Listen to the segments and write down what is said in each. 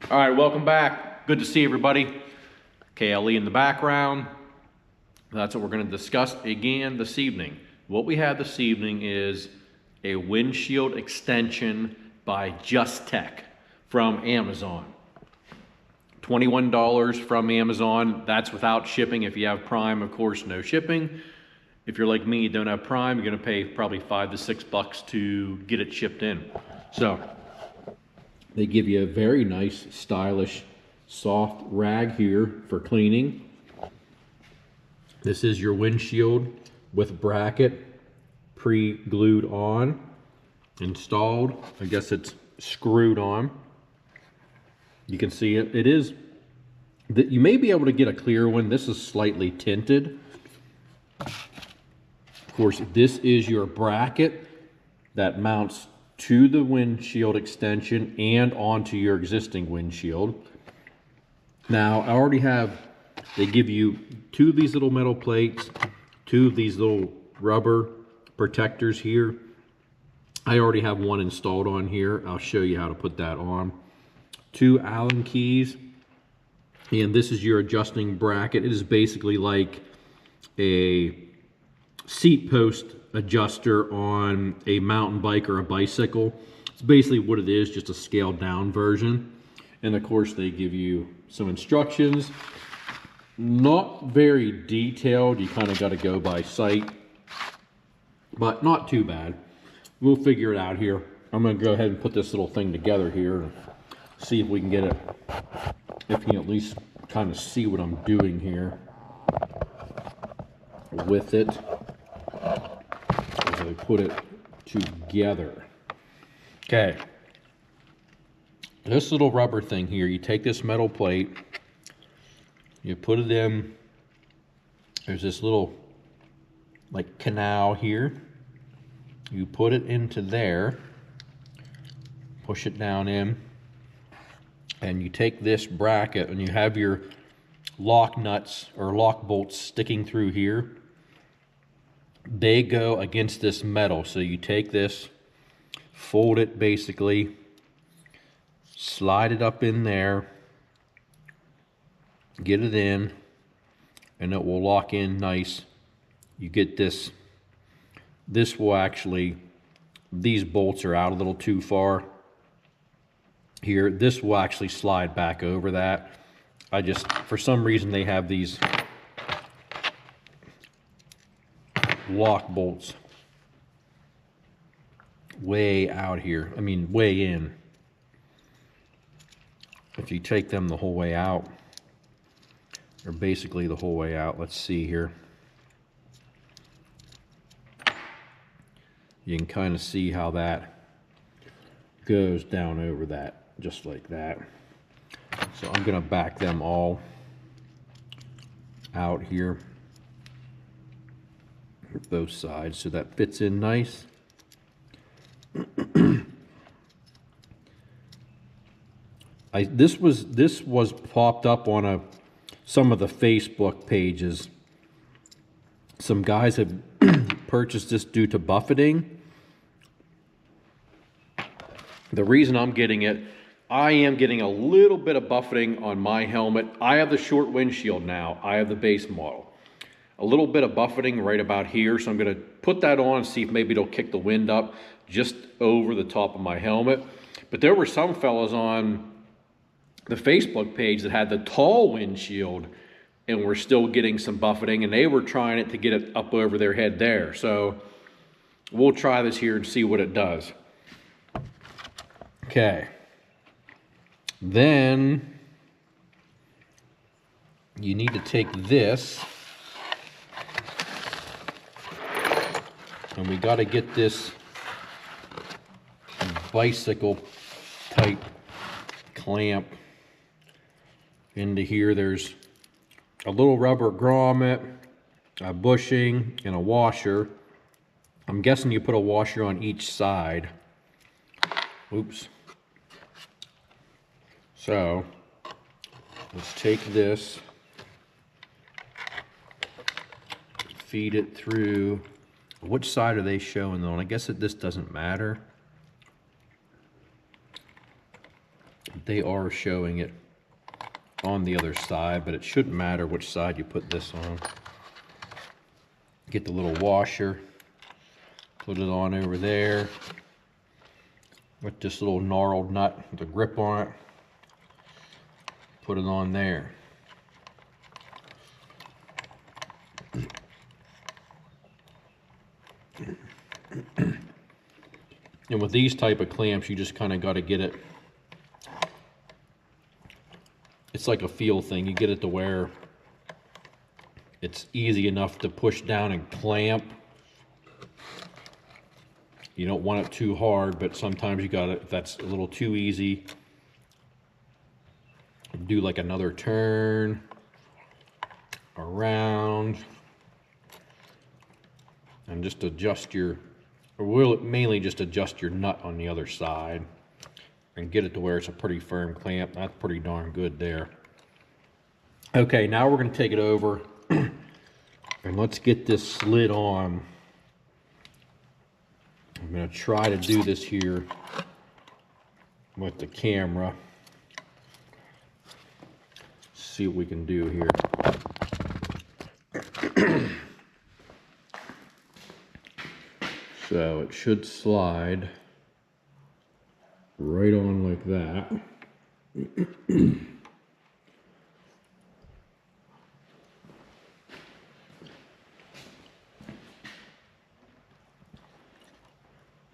All right, welcome back. Good to see everybody. KLE in the background. That's what we're going to discuss again this evening. What we have this evening is a windshield extension by Justech from Amazon. $21 from Amazon. That's without shipping. If you have Prime, of course, no shipping. If you're like me, you don't have Prime, you're going to pay probably $5 to $6 to get it shipped in. So they give you a very nice, stylish, soft rag here for cleaning. This is your windshield with bracket pre-glued on, installed. I guess it's screwed on. You can see it. It is that you may be able to get a clear one. This is slightly tinted. Of course, this is your bracket that mounts to the windshield extension and onto your existing windshield. Now, I already have, they give you two of these little metal plates, two of these little rubber protectors here. I already have one installed on here. I'll show you how to put that on. Two Allen keys, and this is your adjusting bracket. It is basically like a seat post adjuster on a mountain bike or a bicycle. It's basically what it is, just a scaled down version. And of course they give you some instructions. Not very detailed, you kind of got to go by sight, but not too bad. We'll figure it out here. I'm going to go ahead and put this little thing together here and see if we can get it, if you can at least kind of see what I'm doing here with it. As I put it together. Okay. This little rubber thing here, you take this metal plate, you put it in, there's this little like canal here. You put it into there, push it down in, and you take this bracket and you have your lock nuts or lock bolts sticking through here. They go against this metal, so you take this, fold it basically, slide it up in there, get it in, and it will lock in nice. You get this, this will actually, these bolts are out a little too far here. This will actually slide back over that. I just, for some reason they have these lock bolts way out here. I mean, way in. If you take them the whole way out, or basically the whole way out, let's see here. You can kind of see how that goes down over that, just like that. So I'm going to back them all out here, both sides, so that fits in nice. This was popped up on some of the Facebook pages. Some guys have purchased this due to buffeting. The reason I'm getting it, I am getting a little bit of buffeting on my helmet. I have the short windshield now. I have the base model. A little bit of buffeting right about here, so I'm going to put that on and see if maybe it'll kick the wind up just over the top of my helmet. But there were some fellas on the Facebook page that had the tall windshield and were still getting some buffeting, and they were trying it to get it up over their head there. So we'll try this here and see what it does. Okay. Then you need to take this, and we got to get this bicycle type clamp into here. There's a little rubber grommet, a bushing, and a washer. I'm guessing you put a washer on each side. Oops. So let's take this, feed it through. Which side are they showing though? And I guess this doesn't matter. They are showing it on the other side, but it shouldn't matter which side you put this on. Get the little washer, put it on over there with this little gnarled nut with a grip on it. Put it on there. And with these type of clamps, you just kind of got to get it. It's like a feel thing. You get it to where it's easy enough to push down and clamp. You don't want it too hard, but sometimes you got it. If that's a little too easy, do like another turn around and just adjust your, or we'll mainly just adjust your nut on the other side and get it to where it's a pretty firm clamp. That's pretty darn good there. Okay, now we're going to take it over and let's get this slid on. I'm going to try to do this here with the camera. See what we can do here. So it should slide right on like that.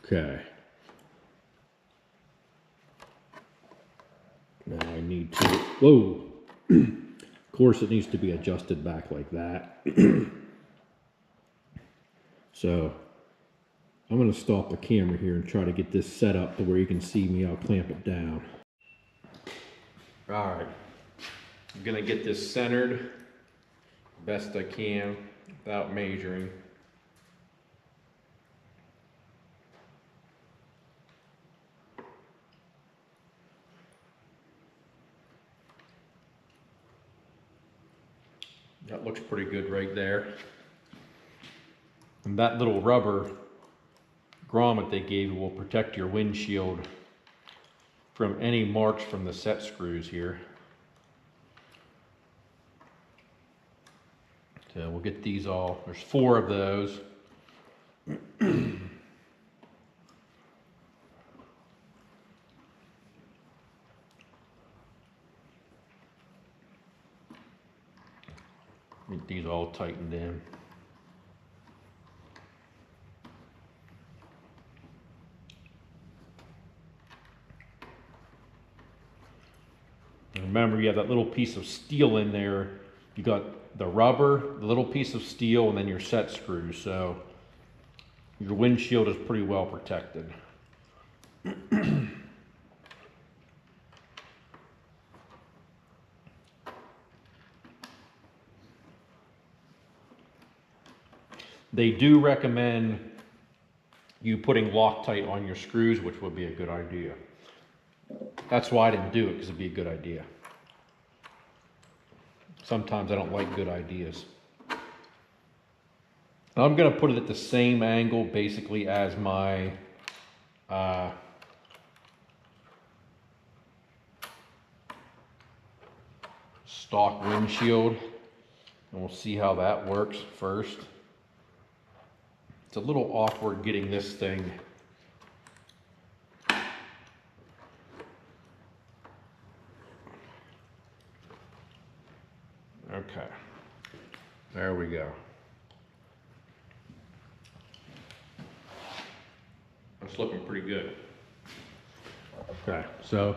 Okay. Now I need to, whoa. Of course it needs to be adjusted back like that. So I'm going to stop the camera here and try to get this set up to where you can see me. I'll clamp it down. All right. I'm going to get this centered best I can without measuring. That looks pretty good right there. And that little rubber grommet they gave you will protect your windshield from any marks from the set screws here. So we'll get these all, there's 4 of those. Get these all tightened in. And remember, you have that little piece of steel in there. You got the rubber, the little piece of steel, and then your set screws. So your windshield is pretty well protected. They do recommend you putting Loctite on your screws, which would be a good idea. That's why I didn't do it, because it'd be a good idea. Sometimes I don't like good ideas. I'm going to put it at the same angle basically as my stock windshield, and we'll see how that works first. It's a little awkward getting this thing okay. There we go. It's looking pretty good. Okay, so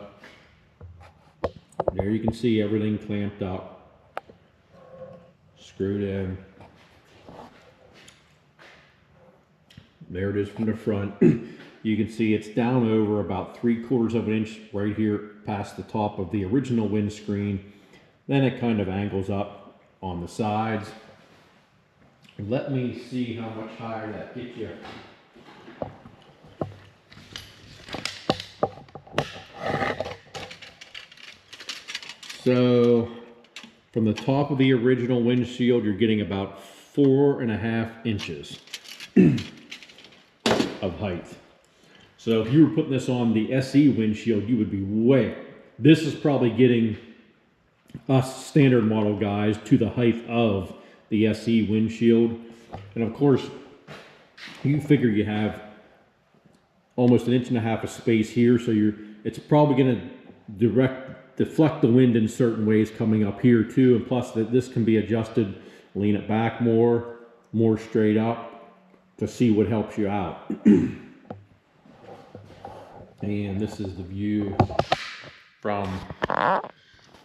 there you can see everything clamped up, screwed in. There it is from the front. You can see it's down over about 3/4 of an inch right here past the top of the original windscreen. Then it kind of angles up on the sides. Let me see how much higher that gets you. So from the top of the original windshield, you're getting about 4.5 inches of height. So if you were putting this on the SE windshield, you would be way This is probably getting us standard model guys to the height of the SE windshield. And of course, you figure you have almost 1.5 inches of space here, so it's probably going to deflect the wind in certain ways coming up here too. And plus that this can be adjusted, lean it back more straight up to see what helps you out. And this is the view from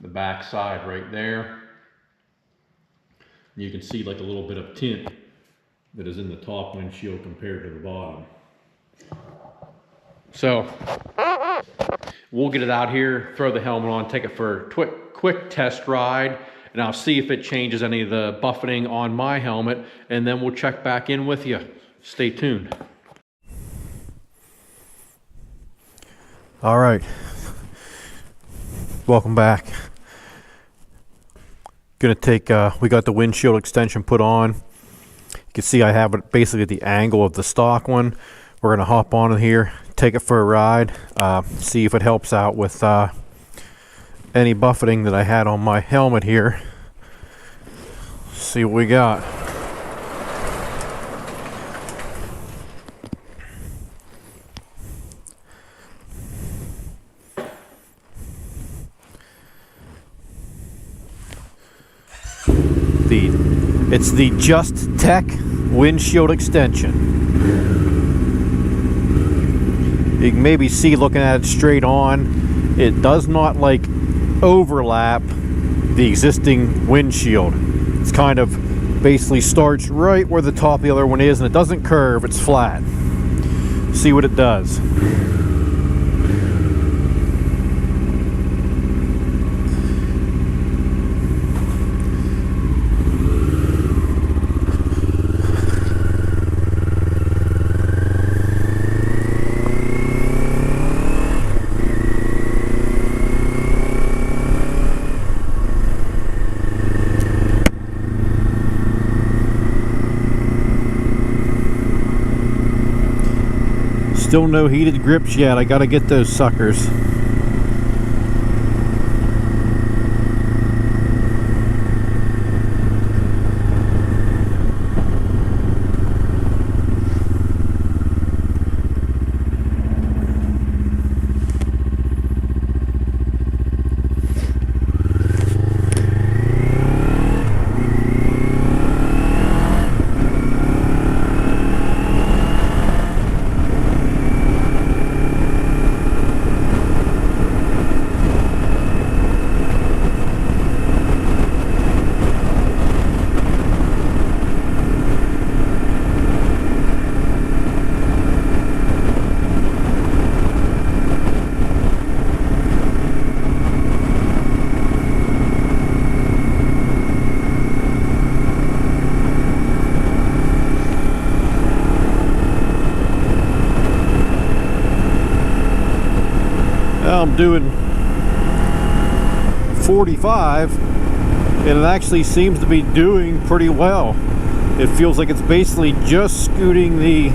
the back side right there. You can see like a little bit of tint that is in the top windshield compared to the bottom. So we'll get it out here, throw the helmet on, take it for a quick test ride, and I'll see if it changes any of the buffeting on my helmet, and then we'll check back in with you. Stay tuned. All right, welcome back. Gonna take, we got the windshield extension put on. You can see I have it basically at the angle of the stock one. We're gonna hop on here, take it for a ride, see if it helps out with any buffeting that I had on my helmet here. See what we got. It's the Justech windshield extension. You can maybe see looking at it straight on, it does not like overlap the existing windshield. It's kind of basically starts right where the top of the other one is, and it doesn't curve, it's flat. See what it does. Still no heated grips yet. I gotta get those suckers. I'm doing 45 and it actually seems to be doing pretty well. It feels like it's basically just scooting the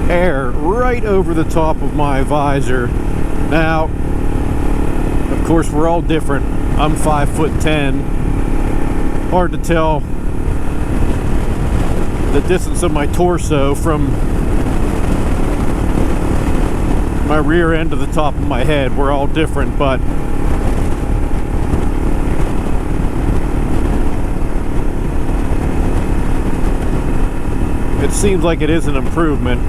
air right over the top of my visor. Now, of course, we're all different. I'm 5'10". Hard to tell the distance of my torso from my rear end to the top of my head. We're all different, but it seems like it is an improvement.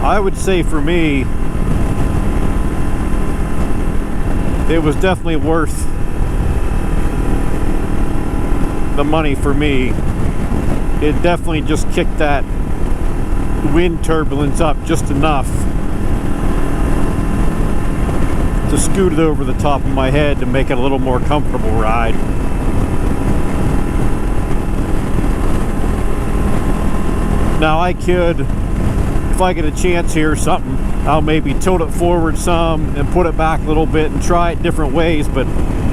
I would say for me, it was definitely worth the money for me. It definitely just kicked that wind turbulence up just enough to scoot it over the top of my head to make it a little more comfortable ride. Now I could, if I get a chance here or something, I'll maybe tilt it forward some and put it back a little bit and try it different ways, but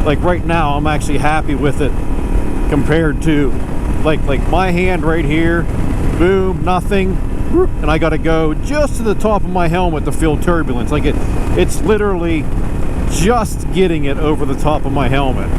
like right now, I'm actually happy with it compared to like my hand right here, boom, nothing, and I got to go just to the top of my helmet to feel turbulence. Like it's literally just getting it over the top of my helmet.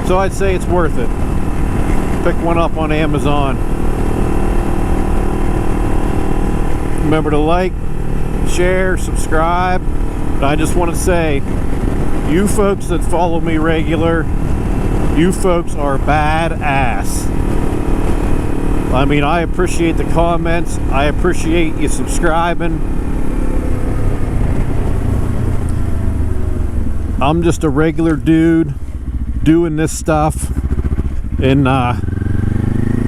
So I'd say it's worth it. Pick one up on Amazon. Remember to like, share, subscribe. And I just want to say, you folks that follow me regular, you folks are badass. I mean, I appreciate the comments. I appreciate you subscribing. I'm just a regular dude doing this stuff and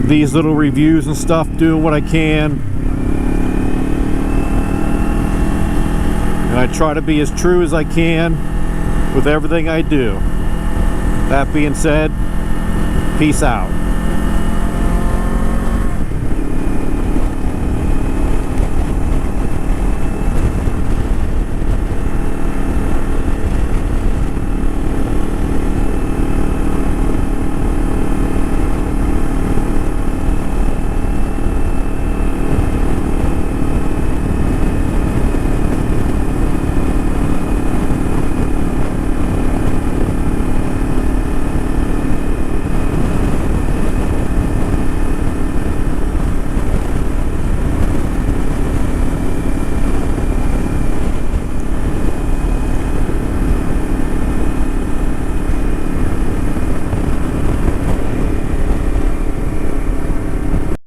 these little reviews and stuff, doing what I can, and I try to be as true as I can with everything I do. That being said, peace out.